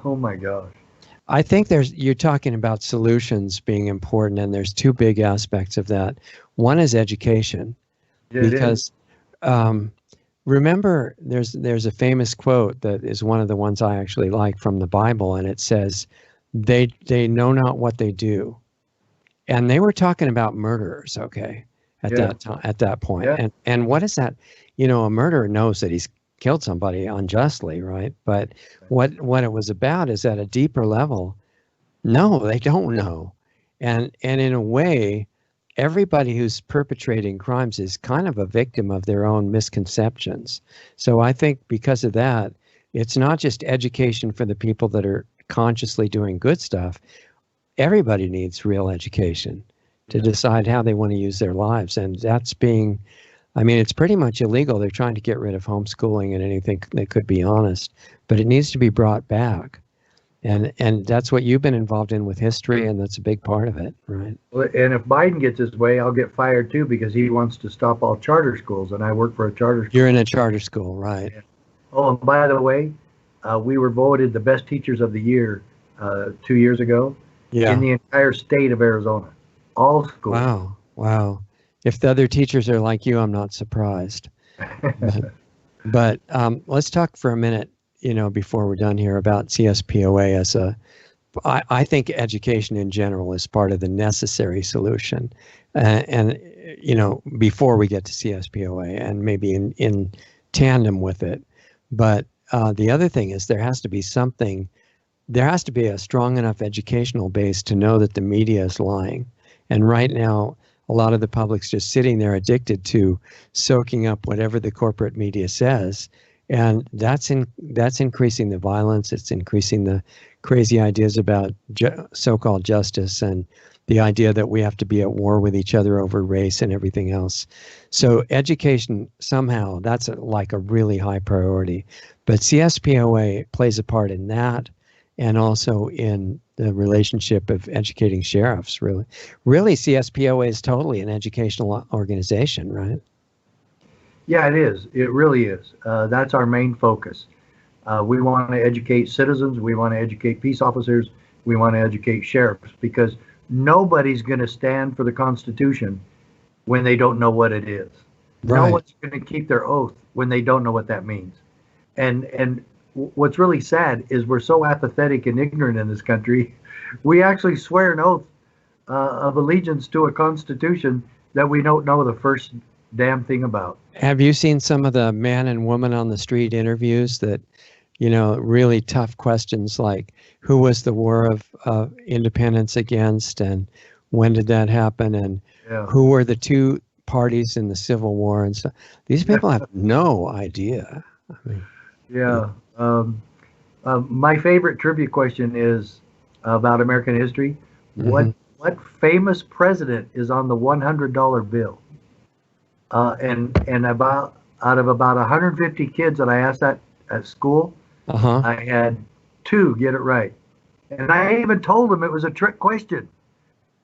Oh, my gosh. I think you're talking about solutions being important, and there's two big aspects of that. One is education, because remember, there's a famous quote that is one of the ones I actually like from the Bible, and it says, "They know not what they do," and they were talking about murderers, okay, that time, at that point. Yeah. And what is that? A murderer knows that he's killed somebody unjustly, right? But what it was about is at a deeper level. No, they don't know, and in a way, everybody who's perpetrating crimes is kind of a victim of their own misconceptions. So I think because of that, it's not just education for the people that are consciously doing good stuff. Everybody needs real education to decide how they want to use their lives, and that's being. I mean, it's pretty much illegal. They're trying to get rid of homeschooling and anything that could be honest, but it needs to be brought back. And that's what you've been involved in with history, and that's a big part of it, right? Well, and if Biden gets his way, I'll get fired too because he wants to stop all charter schools, and I work for a charter school. You're in a charter school, right? Yeah. Oh, and by the way, we were voted the best teachers of the year 2 years ago in the entire state of Arizona, all schools. Wow, wow. If the other teachers are like you, I'm not surprised. But let's talk for a minute, before we're done here, about CSPOA as I think education in general is part of the necessary solution. And before we get to CSPOA and maybe in tandem with it. But the other thing is there has to be a strong enough educational base to know that the media is lying. And right now, a lot of the public's just sitting there addicted to soaking up whatever the corporate media says. And that's increasing the violence. It's increasing the crazy ideas about so-called justice and the idea that we have to be at war with each other over race and everything else. So education, somehow, that's like a really high priority. But CSPOA plays a part in that, and also in the relationship of educating sheriffs, really. Really, CSPOA is totally an educational organization, right? Yeah, it is. It really is. That's our main focus. We want to educate citizens. We want to educate peace officers. We want to educate sheriffs, because nobody's going to stand for the Constitution when they don't know what it is. Right. No one's going to keep their oath when they don't know what that means. And what's really sad is we're so apathetic and ignorant in this country. We actually swear an oath of allegiance to a Constitution that we don't know the first damn thing about. Have you seen some of the man and woman on the street interviews that, really tough questions like who was the War of Independence against, and when did that happen, and who were the two parties in the Civil War, and stuff? These people have no idea. My favorite trivia question is about American history. Mm-hmm. What famous president is on the $100 bill? And out of about 150 kids that I asked that at school, I had 2 get it right, and I even told them it was a trick question.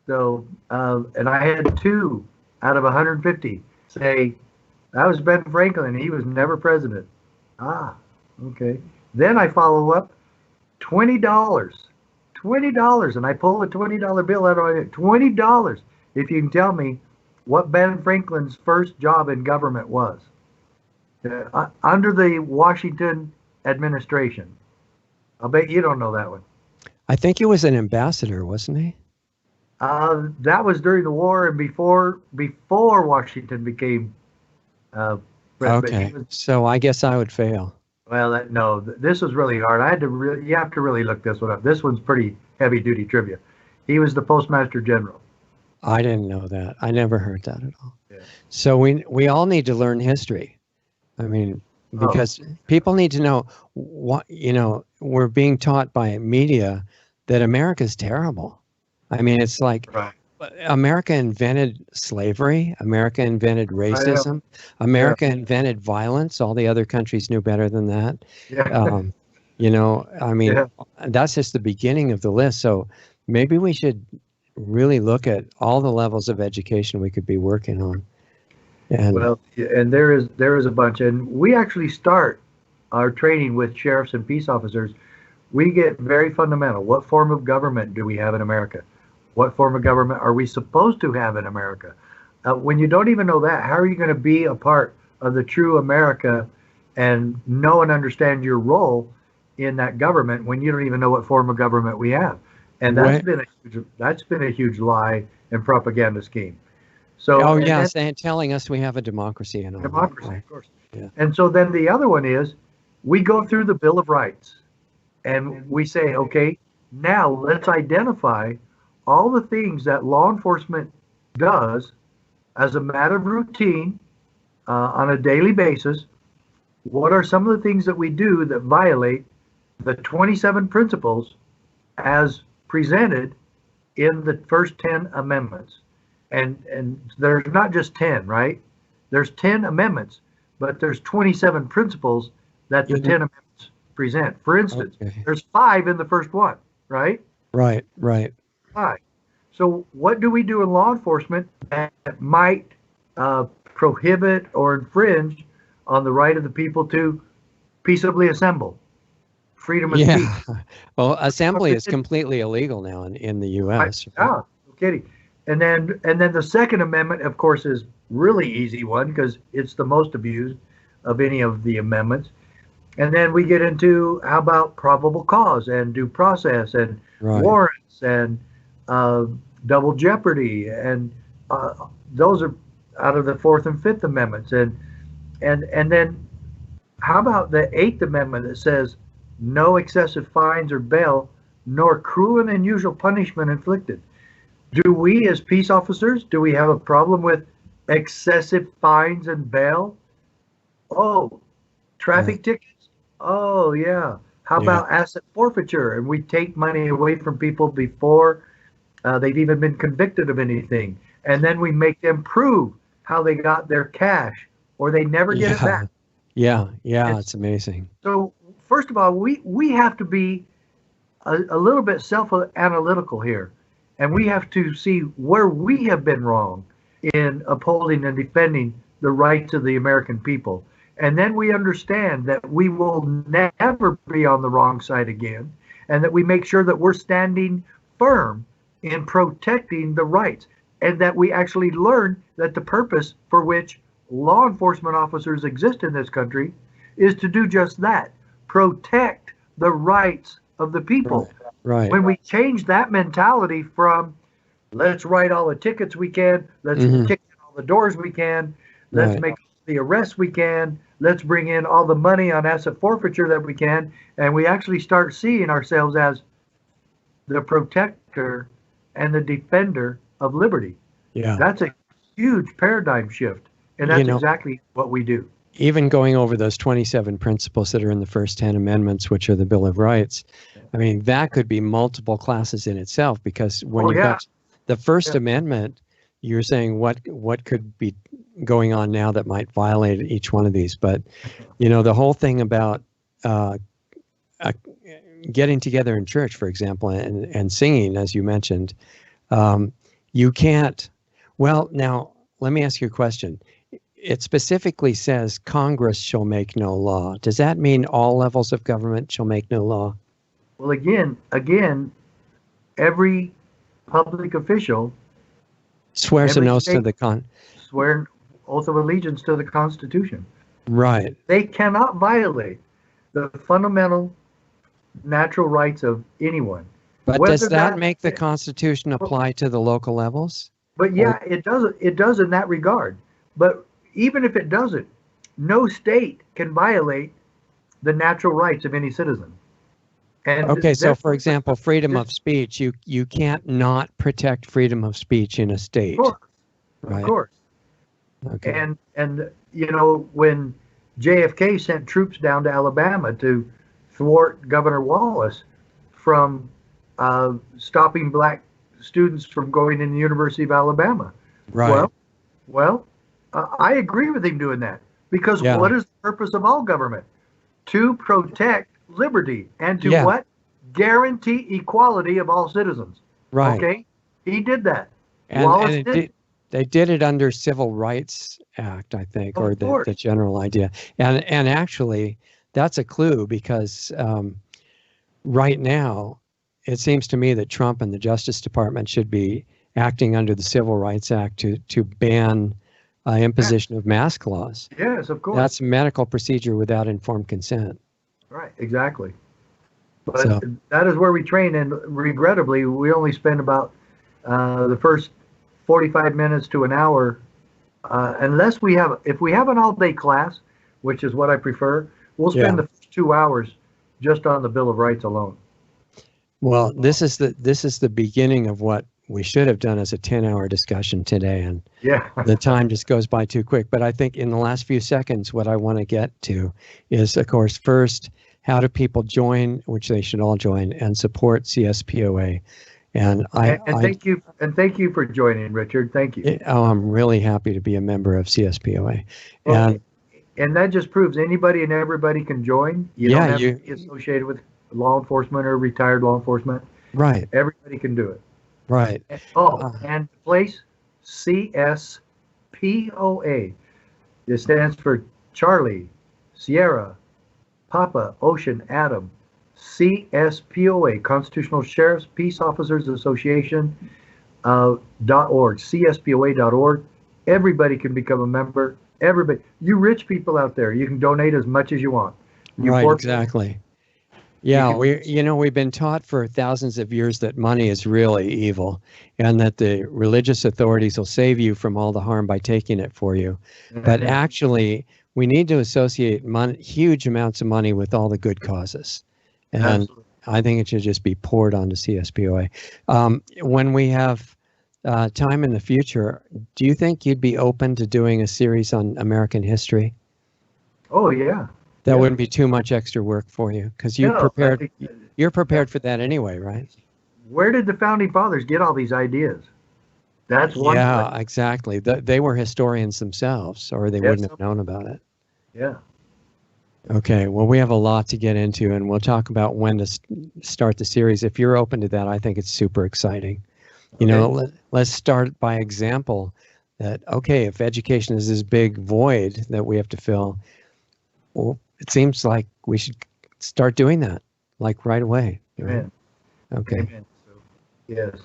So, and I had 2 out of 150 say that was Ben Franklin. He was never president. Okay. Then I follow up, $20, and I pull a $20 bill out of it. $20. If you can tell me what Ben Franklin's first job in government was under the Washington administration. I'll bet you don't know that one. I think he was an ambassador, wasn't he? That was during the war and before Washington became president. Okay, so I guess I would fail. Well, no, this was really hard. You have to really look this one up. This one's pretty heavy duty trivia. He was the Postmaster General. I didn't know that. I never heard that at all. Yeah. So we all need to learn history. I mean, because people need to know what, we're being taught by media that America's terrible. I mean, it's like America invented slavery. America invented racism. America invented violence. All the other countries knew better than that. I mean, that's just the beginning of the list. So maybe we should really look at all the levels of education we could be working on. And there is a bunch, and we actually start our training with sheriffs and peace officers. We get very fundamental. What form of government do we have in America? What form of government are we supposed to have in America? When you don't even know that, how are you going to be a part of the true America and know and understand your role in that government when you don't even know what form of government we have? And that's been a huge lie and propaganda scheme. So, and telling us we have a democracy and all democracy, that, right? Of course. Yeah. And so then the other one is we go through the Bill of Rights and we say, okay, now let's identify all the things that law enforcement does as a matter of routine on a daily basis. What are some of the things that we do that violate the 27 principles as presented in the first 10 amendments? And there's not just 10, right? There's 10 amendments, but there's 27 principles that the 10 amendments present. For instance, Okay. there's 5 in the first one, right? Right, right. 5. So what do we do in law enforcement that might prohibit or infringe on the right of the people to peaceably assemble? Freedom of speech. Yeah. Well, assembly is completely illegal now in the U.S. Right? No kidding. And then the Second Amendment, of course, is really easy one because it's the most abused of any of the amendments. And then we get into how about probable cause and due process and Right. warrants and double jeopardy, and those are out of the Fourth and Fifth Amendments. And then how about the Eighth Amendment that says no excessive fines or bail, nor cruel and unusual punishment inflicted? Do we, as peace officers, do we have a problem with excessive fines and bail? Oh, traffic tickets? Oh, yeah. How about asset forfeiture? And we take money away from people before they've even been convicted of anything. And then we make them prove how they got their cash, or they never get it back. Yeah, it's amazing. So, first of all, we have to be a little bit self-analytical here. And we have to see where we have been wrong in upholding and defending the rights of the American people. And then we understand that we will never be on the wrong side again, and that we make sure that we're standing firm in protecting the rights, and that we actually learn that the purpose for which law enforcement officers exist in this country is to do just that, protect the rights of the people. Right. When we change that mentality from let's write all the tickets we can, let's kick in all the doors we can, let's make the arrests we can, let's bring in all the money on asset forfeiture that we can, and we actually start seeing ourselves as the protector and the defender of liberty. Yeah. That's a huge paradigm shift, and that's exactly what we do. Even going over those 27 principles that are in the first 10 amendments, which are the Bill of Rights, I mean, that could be multiple classes in itself, because when you've got the First Amendment, you're saying what could be going on now that might violate each one of these. But, the whole thing about getting together in church, for example, and singing, as you mentioned, you can't. Well, now, let me ask you a question. It specifically says Congress shall make no law. Does that mean all levels of government shall make no law? Well, again, every public official swears an oath to swear oath of allegiance to the Constitution. Right. They cannot violate the fundamental natural rights of anyone. But does that make the Constitution apply to the local levels? But yeah, it does. It does in that regard. But even if it doesn't, no state can violate the natural rights of any citizen. And okay, so for example, freedom of speech, you can't not protect freedom of speech in a state. Of course. Right? Of course. Okay. And when JFK sent troops down to Alabama to thwart Governor Wallace from stopping black students from going in the University of Alabama. Right. Well, I agree with him doing that, because what is the purpose of all government? To protect liberty and to what? Guarantee equality of all citizens. Right. Okay? He did that. And they did it under Civil Rights Act, I think, or the general idea. And actually, that's a clue, because right now, it seems to me that Trump and the Justice Department should be acting under the Civil Rights Act to ban imposition of mask laws. Yes, of course. That's medical procedure without informed consent. Right, exactly. But that is where we train, and regrettably, we only spend about the first 45 minutes to an hour, unless if we have an all-day class, which is what I prefer, we'll spend the first 2 hours just on the Bill of Rights alone. Well, this is the beginning of what we should have done as a 10-hour discussion today, and the time just goes by too quick. But I think in the last few seconds, what I want to get to is, of course, first, how do people join, which they should all join, and support CSPOA? And thank you for joining, Richard. Thank you. I'm really happy to be a member of CSPOA. And and that just proves anybody and everybody can join. You Yeah, don't have to be associated with law enforcement or retired law enforcement. right, Everybody can do it. right. And the place, CSPOA. It stands for Charlie, Sierra, Papa, Ocean, Adam. CSPOA, Constitutional Sheriffs Peace Officers Association .org, CSPOA.org. Everybody can become a member. Everybody, you rich people out there, you can donate as much as you want. You Right, poor exactly. Yeah, we've been taught for thousands of years that money is really evil and that the religious authorities will save you from all the harm by taking it for you. But actually, we need to associate huge amounts of money with all the good causes. And Absolutely. I think it should just be poured onto CSPOA. When we have time in the future, do you think you'd be open to doing a series on American history? Oh yeah. That wouldn't be too much extra work for you because you're prepared for that anyway, right? Where did the founding fathers get all these ideas? That's one Yeah, place. exactly. They were historians themselves, or they wouldn't have known about it. Yeah. Okay, well, we have a lot to get into, and we'll talk about when to start the series. If you're open to that, I think it's super exciting. You know, let's start by example that, okay, if education is this big void that we have to fill, well, it seems like we should start doing that, like right away. Right? Amen. Okay. Amen. So, yes.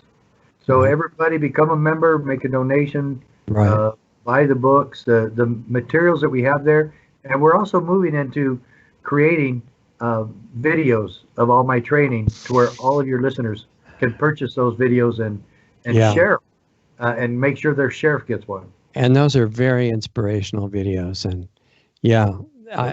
So everybody become a member, make a donation, buy the books, the materials that we have there. And we're also moving into creating videos of all my training to where all of your listeners can purchase those videos and share and make sure their sheriff gets one. And those are very inspirational videos. And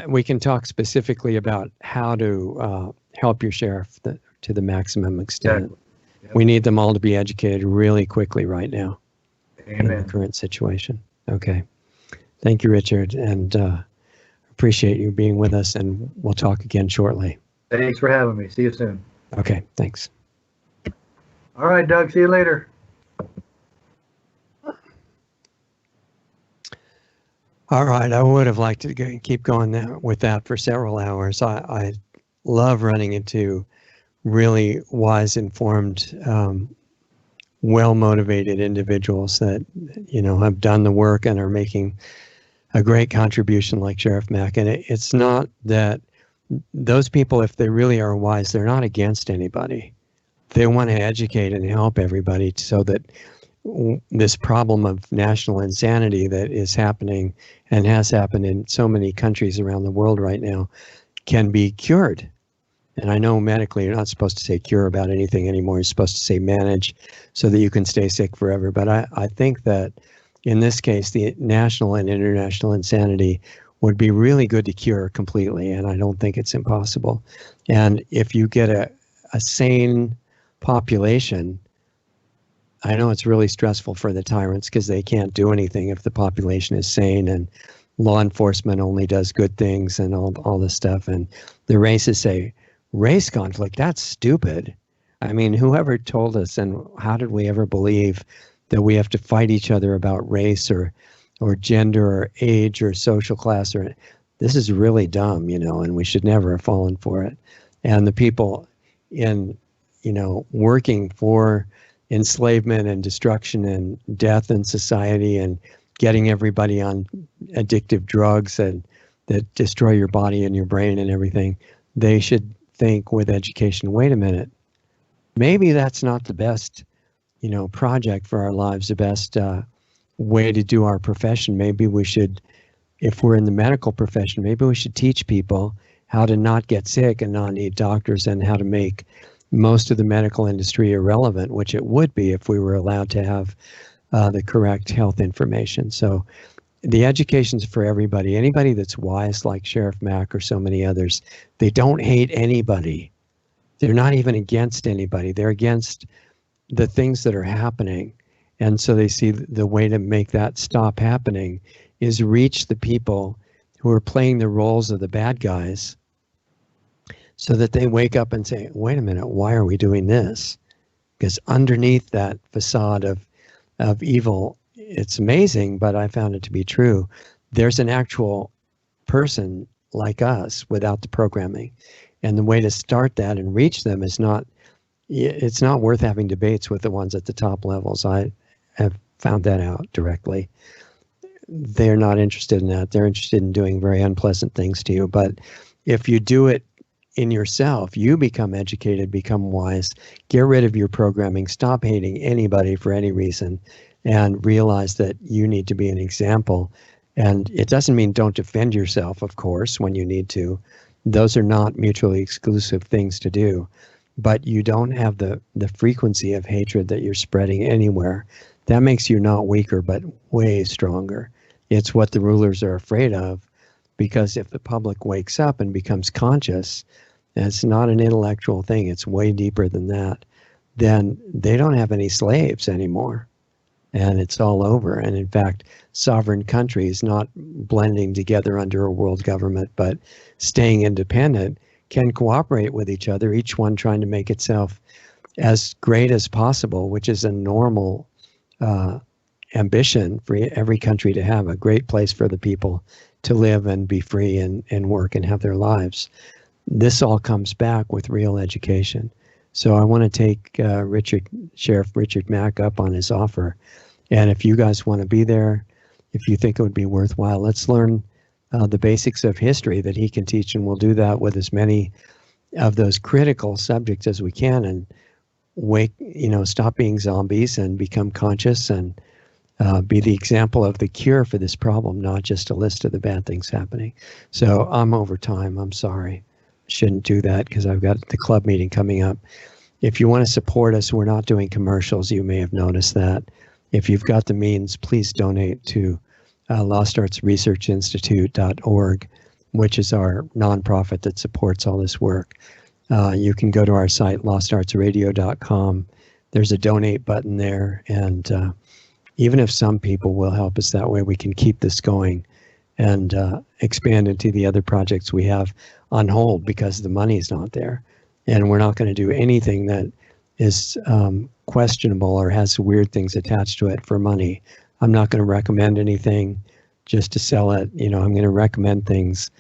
we can talk specifically about how to help your sheriff to the maximum extent. Exactly. Yep. We need them all to be educated really quickly right now. Amen. In the current situation. Okay. Thank you, Richard. And appreciate you being with us, and we'll talk again shortly. Thanks for having me. See you soon. Okay, thanks. All right, Doug. See you later. All right, I would have liked to keep going with that for several hours. I love running into really wise, informed, well-motivated individuals that, have done the work and are making a great contribution like Sheriff Mack. And it's not that those people, if they really are wise, they're not against anybody. They want to educate and help everybody so that this problem of national insanity that is happening and has happened in so many countries around the world right now can be cured. And I know medically you're not supposed to say cure about anything anymore. You're supposed to say manage so that you can stay sick forever. But I think that in this case, the national and international insanity would be really good to cure completely, and I don't think it's impossible. And if you get a sane population, I know it's really stressful for the tyrants because they can't do anything if the population is sane, and law enforcement only does good things and all this stuff. And the racists say, race conflict, that's stupid. I mean, whoever told us, and how did we ever believe that we have to fight each other about race or gender or age or social class? Or this is really dumb, and we should never have fallen for it. And the people in, working for enslavement and destruction and death in society and getting everybody on addictive drugs that destroy your body and your brain and everything, they should think with education, wait a minute, maybe that's not the best project for our lives, the best way to do our profession. Maybe we should, if we're in the medical profession, maybe we should teach people how to not get sick and not need doctors, and how to make most of the medical industry irrelevant, which it would be if we were allowed to have the correct health information. So the education's for everybody. Anybody that's wise like Sheriff Mack or so many others, they don't hate anybody. They're not even against anybody. They're against the things that are happening. And so they see the way to make that stop happening is reach the people who are playing the roles of the bad guys so that they wake up and say, wait a minute, why are we doing this? Because underneath that facade of evil, it's amazing, but I found it to be true. There's an actual person like us without the programming. And the way to start that and reach them is not, it's not worth having debates with the ones at the top levels. I have found that out directly. They're not interested in that. They're interested in doing very unpleasant things to you. But if you do it in yourself, you become educated, become wise, get rid of your programming, stop hating anybody for any reason, and realize that you need to be an example. And it doesn't mean don't defend yourself, of course, when you need to. Those are not mutually exclusive things to do. But you don't have the frequency of hatred that you're spreading anywhere. That makes you not weaker, but way stronger. It's what the rulers are afraid of, because if the public wakes up and becomes conscious, and it's not an intellectual thing, it's way deeper than that, then they don't have any slaves anymore. And it's all over. And in fact, sovereign countries not blending together under a world government, but staying independent, can cooperate with each other, each one trying to make itself as great as possible, which is a normal ambition for every country to have, a great place for the people to live and be free and work and have their lives. This all comes back with real education. So I want to take Sheriff Richard Mack up on his offer. And if you guys want to be there, if you think it would be worthwhile, let's learn the basics of history that he can teach, and we'll do that with as many of those critical subjects as we can, and stop being zombies and become conscious and be the example of the cure for this problem, not just a list of the bad things happening. So I'm over time. I'm sorry. Shouldn't do that because I've got the club meeting coming up. If you want to support us, we're not doing commercials. You may have noticed that. If you've got the means, please donate to LostArtsResearchInstitute.org, which is our nonprofit that supports all this work. You can go to our site, LostArtsRadio.com. There's a donate button there, and even if some people will help us that way, we can keep this going and expand into the other projects we have on hold because the money is not there. And we're not going to do anything that is questionable or has weird things attached to it for money. I'm not going to recommend anything just to sell it. I'm going to recommend things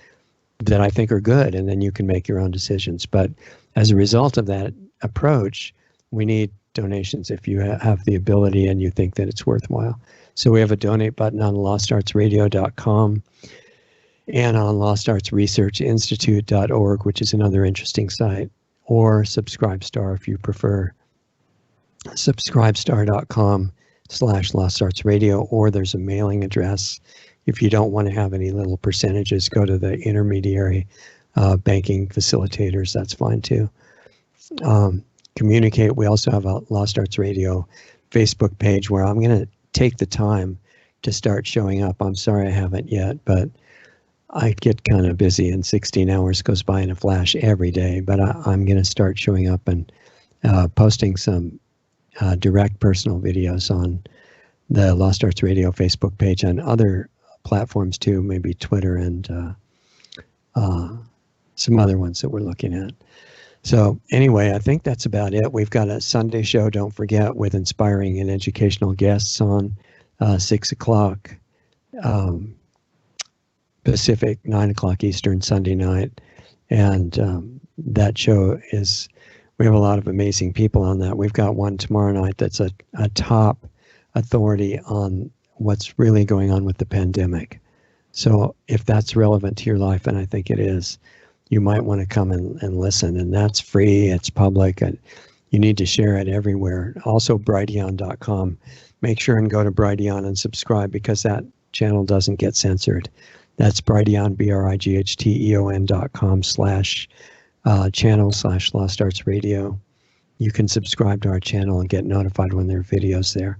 that I think are good, and then you can make your own decisions. But as a result of that approach, we need donations if you have the ability and you think that it's worthwhile. So we have a donate button on LostArtsRadio.com and on LostArtsResearchInstitute.org, which is another interesting site, or Subscribestar if you prefer. Subscribestar.com/LostArtsRadio, or there's a mailing address. If you don't want to have any little percentages, go to the intermediary banking facilitators. That's fine too. Communicate. We also have a Lost Arts Radio Facebook page where I'm going to take the time to start showing up. I'm sorry I haven't yet, but I get kind of busy and 16 hours goes by in a flash every day. But I'm going to start showing up and posting some direct personal videos on the Lost Arts Radio Facebook page and other platforms too, maybe Twitter and some other ones that we're looking at. So anyway, I think that's about it. We've got a Sunday show, don't forget, with inspiring and educational guests on 6 o'clock Pacific, 9 o'clock Eastern, Sunday night. And that show is, we have a lot of amazing people on that. We've got one tomorrow night that's a top authority on what's really going on with the pandemic. So if that's relevant to your life, and I think it is, you might want to come and listen. And that's free, it's public, and you need to share it everywhere. Also, Brighteon.com. Make sure and go to Brighteon and subscribe, because that channel doesn't get censored. That's Brighteon, BRIGHTEON.com/channel/Lost Arts Radio. You can subscribe to our channel and get notified when there are videos there.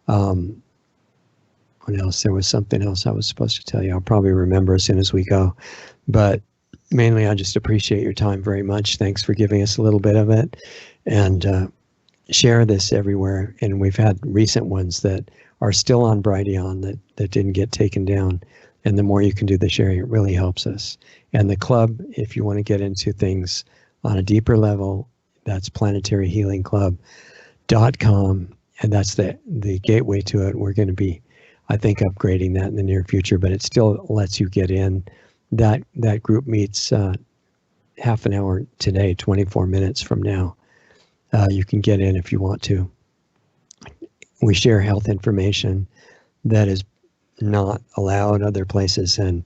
What else? There was something else I was supposed to tell you. I'll probably remember as soon as we go. But mainly, I just appreciate your time very much. Thanks for giving us a little bit of it. And share this everywhere. And we've had recent ones that are still on Brighteon that didn't get taken down. And the more you can do the sharing, it really helps us. And the club, if you want to get into things on a deeper level, that's planetaryhealingclub.com. And that's the gateway to it. We're going to be, I think upgrading that in the near future, but it still lets you get in. That group meets half an hour today, 24 minutes from now. You can get in if you want to. We share health information that is not allowed other places, and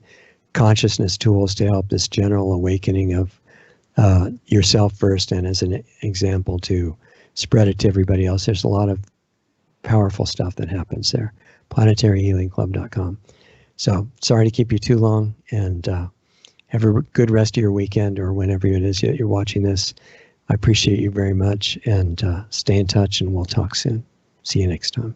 consciousness tools to help this general awakening of yourself first, and as an example to spread it to everybody else. There's a lot of powerful stuff that happens there. PlanetaryHealingClub.com. So sorry to keep you too long, and have a good rest of your weekend, or whenever it is that you're watching this. I appreciate you very much, and stay in touch, and we'll talk soon. See you next time.